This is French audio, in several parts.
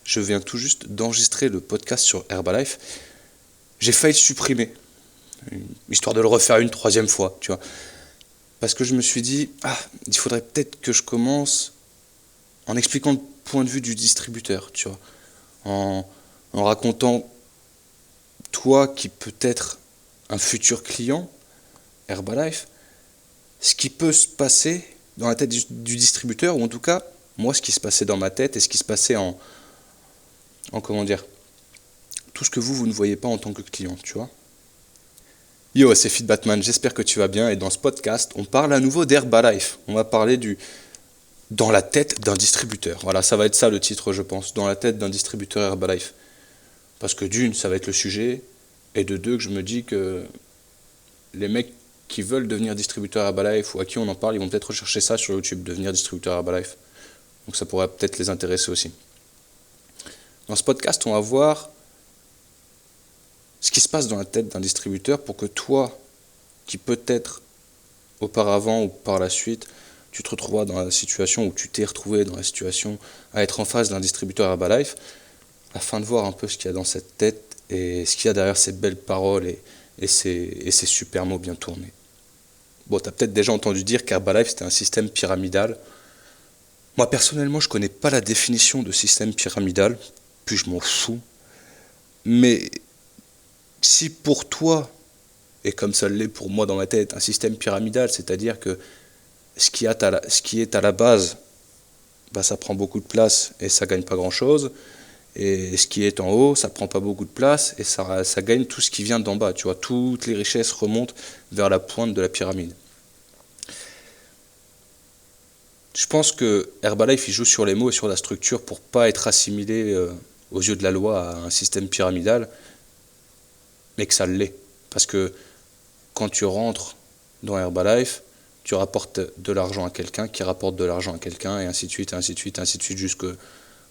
je viens tout juste d'enregistrer le podcast sur Herbalife. J'ai failli le supprimer, histoire de le refaire une troisième fois, tu vois. Parce que je me suis dit, il faudrait peut-être que je commence en expliquant le point de vue du distributeur, tu vois. En racontant, toi qui peut être un futur client, Herbalife, ce qui peut se passer dans la tête du distributeur, ou en tout cas, moi, ce qui se passait dans ma tête et ce qui se passait en comment dire, tout ce que vous ne voyez pas en tant que client, tu vois. Yo, c'est Fit Batman, j'espère que tu vas bien, et dans ce podcast, on parle à nouveau d'Herbalife. On va parler dans la tête d'un distributeur. Voilà, ça va être ça le titre, je pense, dans la tête d'un distributeur Herbalife. Parce que d'une, ça va être le sujet, et de deux, que je me dis que les mecs qui veulent devenir distributeur Herbalife ou à qui on en parle, ils vont peut-être rechercher ça sur YouTube, devenir distributeur Herbalife. Donc ça pourrait peut-être les intéresser aussi. Dans ce podcast, on va voir ce qui se passe dans la tête d'un distributeur pour que toi, qui peut-être auparavant ou par la suite, tu te retrouveras dans la situation où tu t'es retrouvé dans la situation à être en face d'un distributeur Herbalife, afin de voir un peu ce qu'il y a dans cette tête et ce qu'il y a derrière ces belles paroles et ces super mots bien tournés. Bon, tu as peut-être déjà entendu dire qu'Herbalife c'était un système pyramidal. Moi personnellement, je connais pas la définition de système pyramidal, puis je m'en fous. Mais si pour toi, et comme ça l'est pour moi dans ma tête, un système pyramidal, c'est-à-dire que ce qui est à la base, ça prend beaucoup de place et ça gagne pas grand-chose, et ce qui est en haut, ça prend pas beaucoup de place et ça gagne tout ce qui vient d'en bas, tu vois, toutes les richesses remontent vers la pointe de la pyramide. Je pense que Herbalife il joue sur les mots et sur la structure pour pas être assimilé aux yeux de la loi à un système pyramidal, mais que ça l'est. Parce que quand tu rentres dans Herbalife, tu rapportes de l'argent à quelqu'un qui rapporte de l'argent à quelqu'un, et ainsi de suite, ainsi de suite, ainsi de suite, jusqu'à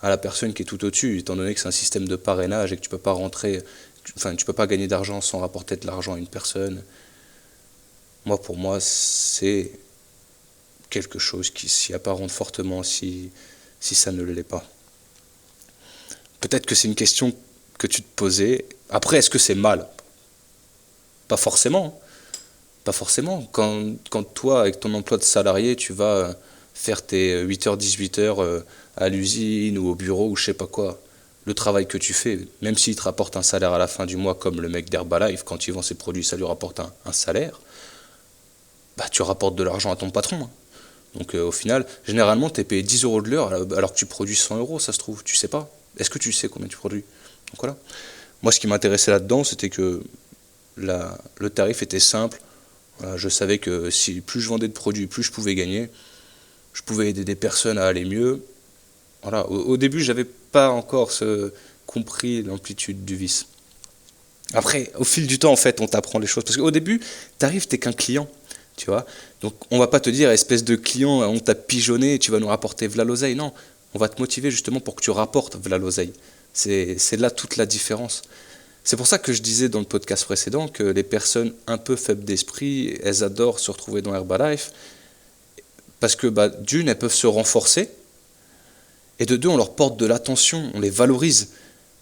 la personne qui est tout au-dessus, étant donné que c'est un système de parrainage et que tu peux pas tu peux pas gagner d'argent sans rapporter de l'argent à une personne. Pour moi, c'est quelque chose qui s'y apparente fortement si ça ne l'est pas. Peut-être que c'est une question que tu te posais. Après, est-ce que c'est mal ? Pas forcément. Pas forcément. Quand toi, avec ton emploi de salarié, tu vas faire tes 8h, 18h à l'usine ou au bureau ou je sais pas quoi, le travail que tu fais, même s'il te rapporte un salaire à la fin du mois, comme le mec d'Herbalife, quand il vend ses produits, ça lui rapporte un salaire, tu rapportes de l'argent à ton patron. Donc au final, généralement, tu es payé 10 euros de l'heure alors que tu produis 100 euros, ça se trouve, tu sais pas. Est-ce que tu sais combien tu produis ? Donc voilà. Moi, ce qui m'intéressait là-dedans, c'était que le tarif était simple. Je savais que si plus je vendais de produits, plus je pouvais gagner. Je pouvais aider des personnes à aller mieux. Voilà. Au début, j'avais pas encore compris l'amplitude du vice. Après, au fil du temps, en fait, on t'apprend les choses. Parce qu'au début, t'arrives, t'es qu'un client. Tu vois, donc on va pas te dire espèce de client, on t'a pigeonné, tu vas nous rapporter v'là l'oseille. Non, on va te motiver justement pour que tu rapportes v'là l'oseille. C'est là toute la différence. C'est pour ça que je disais dans le podcast précédent que les personnes un peu faibles d'esprit, elles adorent se retrouver dans Herbalife parce que d'une, elles peuvent se renforcer et de deux, on leur porte de l'attention, on les valorise.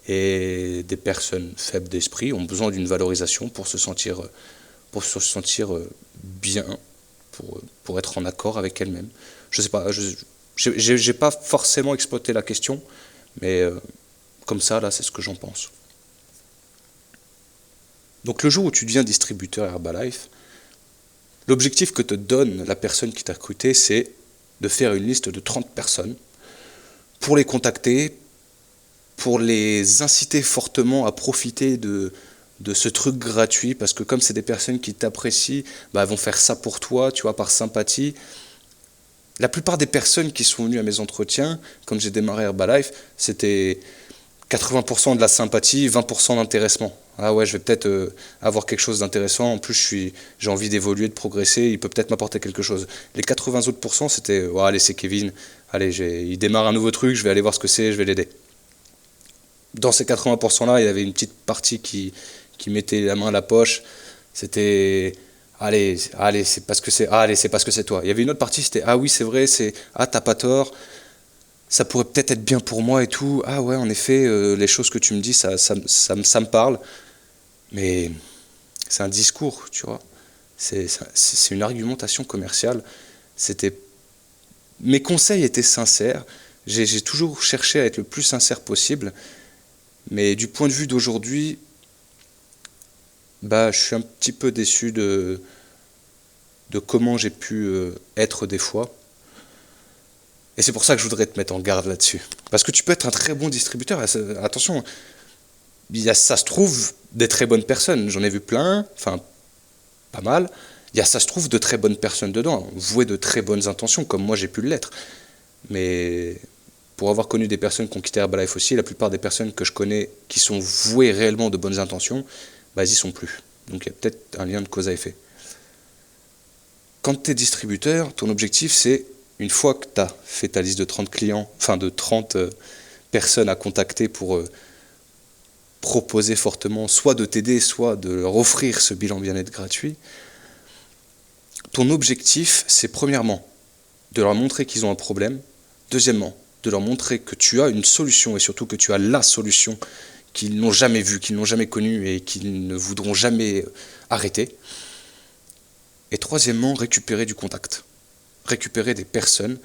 Et des personnes faibles d'esprit ont besoin d'une valorisation pour se sentir bien, pour être en accord avec elles-mêmes. Je sais pas, j'ai pas forcément exploité la question, mais comme ça, là, c'est ce que j'en pense. Donc le jour où tu deviens distributeur Herbalife, l'objectif que te donne la personne qui t'a recruté, c'est de faire une liste de 30 personnes pour les contacter, pour les inciter fortement à profiter de ce truc gratuit, parce que comme c'est des personnes qui t'apprécient, elles vont faire ça pour toi, tu vois, par sympathie. La plupart des personnes qui sont venues à mes entretiens, quand j'ai démarré Herbalife, c'était 80% de la sympathie, 20% d'intéressement. Ah ouais, je vais peut-être avoir quelque chose d'intéressant, en plus j'ai envie d'évoluer, de progresser, il peut peut-être m'apporter quelque chose. Les 80 autres pourcents, c'était allez, c'est Kevin, allez, il démarre un nouveau truc, je vais aller voir ce que c'est, je vais l'aider. Dans ces 80% là, il y avait une petite partie qui mettait la main à la poche, c'était allez, c'est parce que c'est toi. Il y avait une autre partie, c'était ah oui, c'est vrai, t'as pas tort. ça pourrait peut-être être bien pour moi et tout. Ah ouais, en effet, les choses que tu me dis, ça me parle. Mais c'est un discours, tu vois. C'est une argumentation commerciale. C'était, mes conseils étaient sincères. J'ai toujours cherché à être le plus sincère possible. Mais du point de vue d'aujourd'hui, bah, je suis un petit peu déçu de comment j'ai pu être des fois. Et c'est pour ça que je voudrais te mettre en garde là-dessus. Parce que tu peux être un très bon distributeur. Attention, ça se trouve des très bonnes personnes. J'en ai vu plein, enfin pas mal. Ça se trouve de très bonnes personnes dedans, vouées de très bonnes intentions, comme moi j'ai pu l'être. Mais pour avoir connu des personnes qui ont quitté Herbalife aussi, la plupart des personnes que je connais qui sont vouées réellement de bonnes intentions, bah, ils y sont plus. Donc il y a peut-être un lien de cause à effet. Quand tu es distributeur, ton objectif c'est, une fois que tu as fait ta liste de 30 clients, enfin de 30 personnes à contacter pour proposer fortement, soit de t'aider, soit de leur offrir ce bilan bien-être gratuit, ton objectif c'est premièrement de leur montrer qu'ils ont un problème, deuxièmement de leur montrer que tu as une solution et surtout que tu as la solution qu'ils n'ont jamais vue, qu'ils n'ont jamais connue et qu'ils ne voudront jamais arrêter. Et troisièmement, récupérer du contact. Récupérer des personnes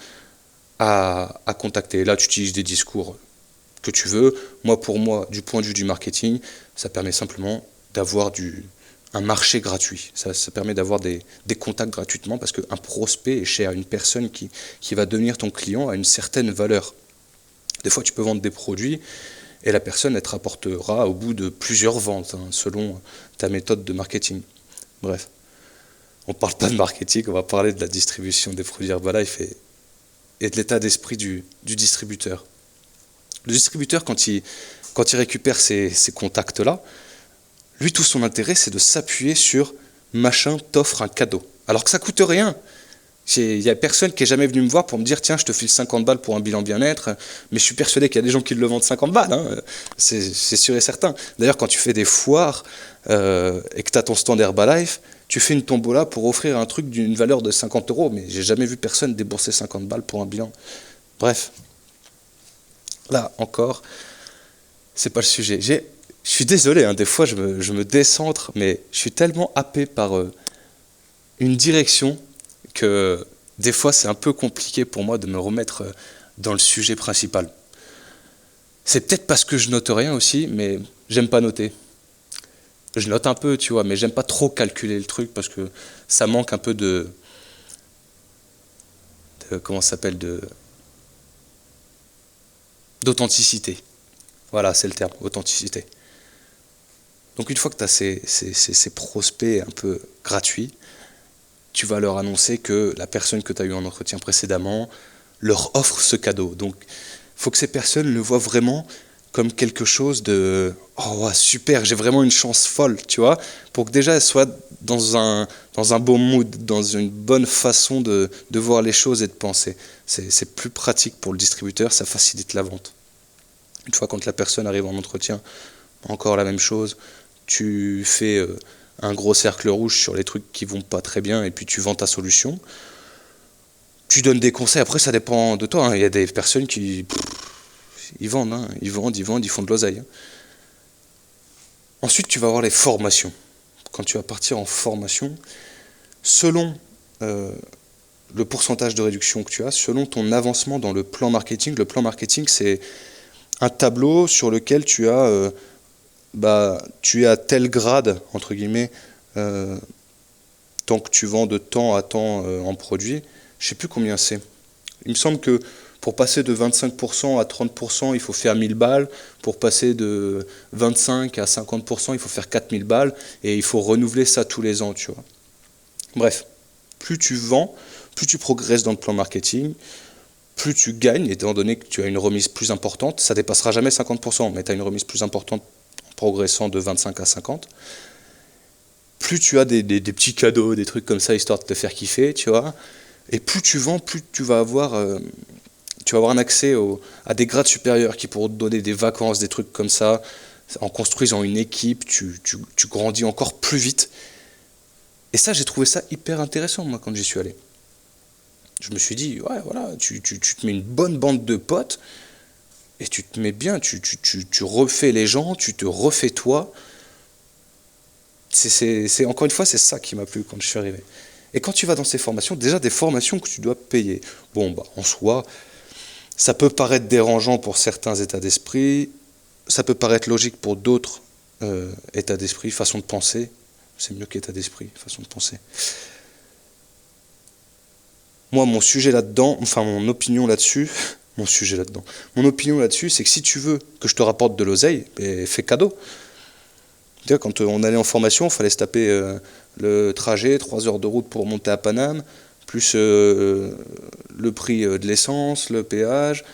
à contacter. Là, tu utilises des discours que tu veux. Pour moi, du point de vue du marketing, ça permet simplement d'avoir un marché gratuit. Ça permet d'avoir des contacts gratuitement parce qu'un prospect est cher. Une personne qui va devenir ton client a une certaine valeur. Des fois, tu peux vendre des produits et la personne, elle te rapportera au bout de plusieurs ventes, selon ta méthode de marketing. Bref. On ne parle pas de marketing, on va parler de la distribution des produits Herbalife et de l'état d'esprit du distributeur. Le distributeur, quand il récupère ces contacts-là, lui, tout son intérêt, c'est de s'appuyer sur « machin t'offre un cadeau ». Alors que ça ne coûte rien. Il n'y a personne qui est jamais venu me voir pour me dire « tiens, je te file 50 balles pour un bilan bien-être », mais je suis persuadé qu'il y a des gens qui le vendent 50 balles, hein. C'est sûr et certain. D'ailleurs, quand tu fais des foires et que tu as ton stand Herbalife, tu fais une tombola pour offrir un truc d'une valeur de 50 €, mais j'ai jamais vu personne débourser 50 balles pour un bilan. Bref, là encore, c'est pas le sujet. Je suis désolé, hein, des fois je me décentre, mais je suis tellement happé par une direction que des fois c'est un peu compliqué pour moi de me remettre dans le sujet principal. C'est peut-être parce que je note rien aussi, mais j'aime pas noter. Je note un peu, tu vois, mais j'aime pas trop calculer le truc parce que ça manque un peu comment ça s'appelle, d'authenticité. Voilà, c'est le terme, authenticité. Donc une fois que tu as ces prospects un peu gratuits, tu vas leur annoncer que la personne que tu as eu en entretien précédemment leur offre ce cadeau. Donc il faut que ces personnes le voient vraiment comme quelque chose de « oh super, j'ai vraiment une chance folle », tu vois, pour que déjà elles soient dans un bon mood, dans une bonne façon de voir les choses et de penser. C'est plus pratique pour le distributeur, ça facilite la vente. Une fois quand la personne arrive en entretien, encore la même chose, tu fais un gros cercle rouge sur les trucs qui vont pas très bien et puis tu vends ta solution. Tu donnes des conseils, après ça dépend de toi, hein. Il y a des personnes qui... ils vendent, hein. Ils font de l'oseille. Ensuite, tu vas avoir les formations. Quand tu vas partir en formation, selon le pourcentage de réduction que tu as, selon ton avancement dans le plan marketing, c'est un tableau sur lequel tu as tel grade, entre guillemets, tant que tu vends de temps à temps en produit. Je ne sais plus combien c'est. Il me semble que pour passer de 25% à 30%, il faut faire 1000 balles. Pour passer de 25 à 50%, il faut faire 4000 balles. Et il faut renouveler ça tous les ans, tu vois. Bref, plus tu vends, plus tu progresses dans le plan marketing, plus tu gagnes, étant donné que tu as une remise plus importante. Ça ne dépassera jamais 50%, mais tu as une remise plus importante en progressant de 25 à 50. Plus tu as des petits cadeaux, des trucs comme ça, histoire de te faire kiffer, tu vois. Et plus tu vends, plus tu vas avoir un accès à des grades supérieurs qui pourront te donner des vacances, des trucs comme ça. En construisant une équipe, tu grandis encore plus vite. Et ça, j'ai trouvé ça hyper intéressant, moi, quand j'y suis allé. Je me suis dit, ouais, voilà, tu te mets une bonne bande de potes, et tu te mets bien, tu refais les gens, tu te refais toi. Encore une fois, c'est ça qui m'a plu quand je suis arrivé. Et quand tu vas dans ces formations, déjà des formations que tu dois payer. Bon, bah, en soi, ça peut paraître dérangeant pour certains états d'esprit, ça peut paraître logique pour d'autres états d'esprit, façon de penser. C'est mieux qu'état d'esprit, façon de penser. Moi, mon sujet là-dedans, enfin mon opinion là-dessus, mon opinion là-dessus, c'est que si tu veux que je te rapporte de l'oseille, fais cadeau. Quand on allait en formation, il fallait se taper le trajet, 3 heures de route pour monter à Paname, plus le prix de l'essence, le péage,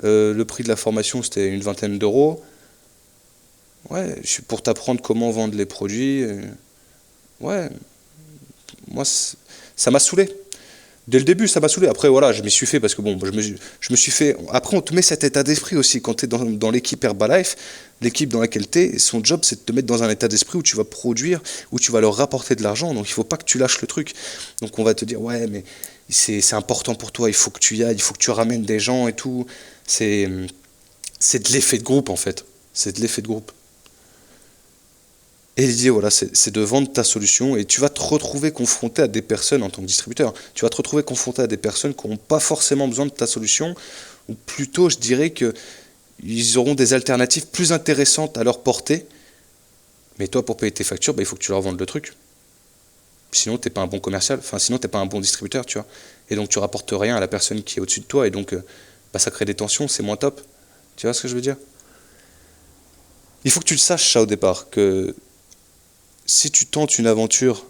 le prix de la formation, c'était une vingtaine d'euros. Ouais, pour t'apprendre comment vendre les produits. Ouais, moi, ça m'a saoulé. Dès le début, ça m'a saoulé. Après, voilà, je m'y suis fait parce que bon, je me suis fait. Après, on te met cet état d'esprit aussi. Quand tu es dans l'équipe Herbalife, l'équipe dans laquelle tu es, son job, c'est de te mettre dans un état d'esprit où tu vas produire, où tu vas leur rapporter de l'argent. Donc, il faut pas que tu lâches le truc. Donc, on va te dire, ouais, mais c'est important pour toi, il faut que tu y ailles, il faut que tu ramènes des gens et tout. C'est de l'effet de groupe, en fait. C'est de l'effet de groupe. Et l'idée, voilà, c'est de vendre ta solution et tu vas te retrouver confronté à des personnes en tant que distributeur. Tu vas te retrouver confronté à des personnes qui n'ont pas forcément besoin de ta solution, ou plutôt, je dirais qu'ils auront des alternatives plus intéressantes à leur portée. Mais toi, pour payer tes factures, il faut que tu leur vendes le truc. Sinon, tu n'es pas un bon commercial, enfin, sinon, tu n'es pas un bon distributeur, tu vois. Et donc, tu rapportes rien à la personne qui est au-dessus de toi, et donc, ça crée des tensions, c'est moins top. Tu vois ce que je veux dire? Il faut que tu le saches, ça, au départ, que si tu tentes une aventure,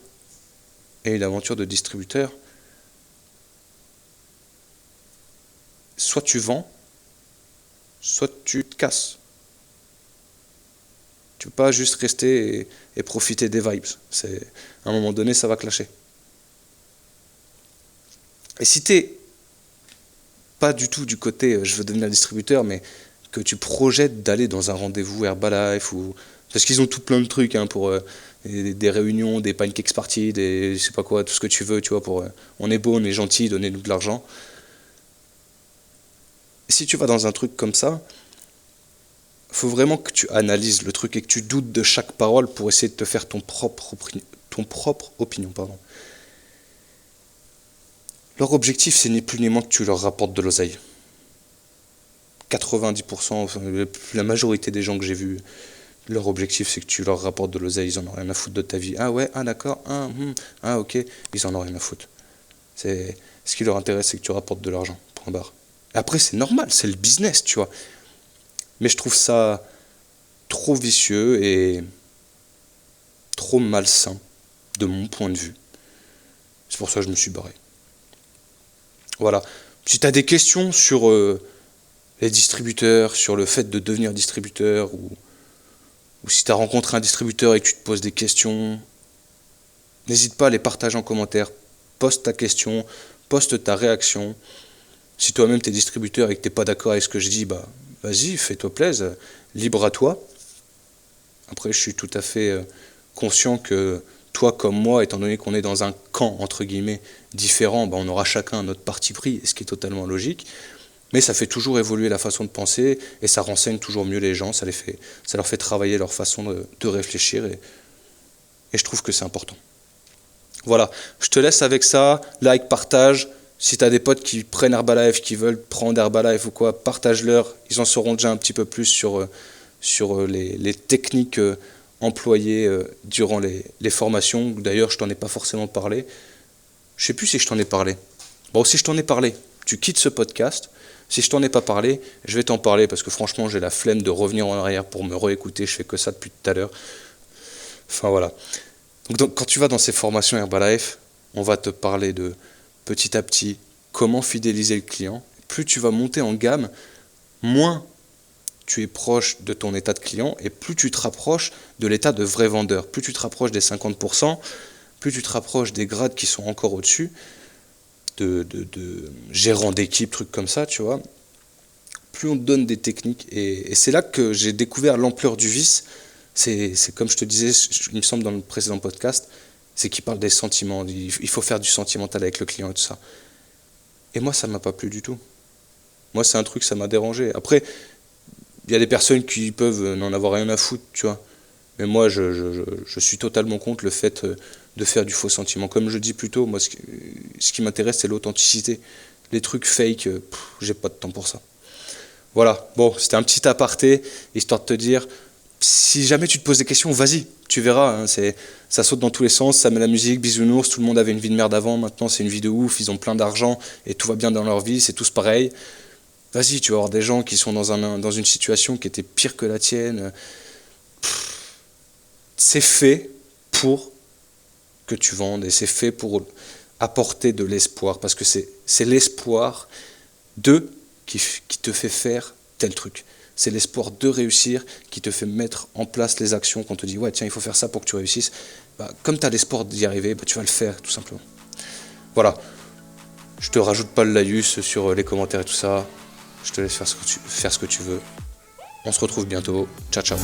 et une aventure de distributeur, soit tu vends, soit tu te casses. Tu peux pas juste rester et profiter des vibes. À un moment donné, ça va clasher. Et si t'es pas du tout du côté je veux devenir distributeur, mais que tu projettes d'aller dans un rendez-vous Herbalife ou parce qu'ils ont tout plein de trucs pour des réunions, des pancakes parties, des je sais pas quoi, tout ce que tu veux, tu vois, pour on est beau, on est gentil, donnez-nous de l'argent. Si tu vas dans un truc comme ça, faut vraiment que tu analyses le truc et que tu doutes de chaque parole pour essayer de te faire ton propre opinion. Pardon. Leur objectif, c'est ni plus ni moins que tu leur rapportes de l'oseille. 90%, enfin, la majorité des gens que j'ai vus, leur objectif, c'est que tu leur rapportes de l'oseille, ils en ont rien à foutre de ta vie. Ah ouais, ah d'accord, ah ok, ils en ont rien à foutre. Ce qui leur intéresse, c'est que tu rapportes de l'argent, point barre. Après, c'est normal, c'est le business, tu vois. Mais je trouve ça trop vicieux et trop malsain, de mon point de vue. C'est pour ça que je me suis barré. Voilà. Si tu as des questions sur les distributeurs, sur le fait de devenir distributeur, ou si tu as rencontré un distributeur et que tu te poses des questions, n'hésite pas à les partager en commentaire. Poste ta question, poste ta réaction. Si toi-même tu es distributeur et que tu n'es pas d'accord avec ce que je dis, vas-y, fais-toi plaisir, libre à toi. Après, je suis tout à fait conscient que toi comme moi, étant donné qu'on est dans un camp, entre guillemets, différent, on aura chacun notre parti pris, ce qui est totalement logique. Mais ça fait toujours évoluer la façon de penser et ça renseigne toujours mieux les gens, ça leur fait travailler leur façon de réfléchir et je trouve que c'est important. Voilà, je te laisse avec ça, like, partage. Si tu as des potes qui prennent Herbalife, qui veulent prendre Herbalife ou quoi, partage-leur, ils en sauront déjà un petit peu plus sur les techniques employées durant les formations. D'ailleurs, je t'en ai pas forcément parlé. Je sais plus si je t'en ai parlé. Bon, si je t'en ai parlé, tu quittes ce podcast. Si je t'en ai pas parlé, je vais t'en parler parce que franchement, j'ai la flemme de revenir en arrière pour me réécouter. Je fais que ça depuis tout à l'heure. Enfin voilà. Donc quand tu vas dans ces formations Herbalife, on va te parler de petit à petit comment fidéliser le client. Plus tu vas monter en gamme, moins tu es proche de ton état de client et plus tu te rapproches de l'état de vrai vendeur. Plus tu te rapproches des 50%, plus tu te rapproches des grades qui sont encore au-dessus, de gérant d'équipe, trucs comme ça, tu vois, plus on te donne des techniques. Et c'est là que j'ai découvert l'ampleur du vice. C'est comme je te disais, il me semble dans le précédent podcast, c'est qu'il parle des sentiments. Il faut faire du sentimental avec le client et tout ça. Et moi, ça m'a pas plu du tout. Moi, c'est un truc, ça m'a dérangé. Après, il y a des personnes qui peuvent n'en avoir rien à foutre, tu vois. Mais moi, je suis totalement contre le fait de faire du faux sentiment. Comme je dis plus tôt, moi, ce qui m'intéresse, c'est l'authenticité. Les trucs fake, j'ai pas de temps pour ça. Voilà, bon, c'était un petit aparté, histoire de te dire, si jamais tu te poses des questions, vas-y, tu verras, hein, ça saute dans tous les sens, ça met la musique, bisounours, tout le monde avait une vie de merde avant, maintenant c'est une vie de ouf, ils ont plein d'argent, et tout va bien dans leur vie, c'est tous pareil. Vas-y, tu vas avoir des gens qui sont dans une situation qui était pire que la tienne. C'est fait pour que tu vendes, et c'est fait pour apporter de l'espoir, parce que c'est l'espoir qui te fait faire tel truc. C'est l'espoir de réussir qui te fait mettre en place les actions, qu'on te dit, ouais, tiens, il faut faire ça pour que tu réussisses. Bah, comme tu as l'espoir d'y arriver, bah, tu vas le faire, tout simplement. Voilà. Je te rajoute pas le laïus sur les commentaires et tout ça. Je te laisse faire ce que tu veux. On se retrouve bientôt. Ciao, ciao.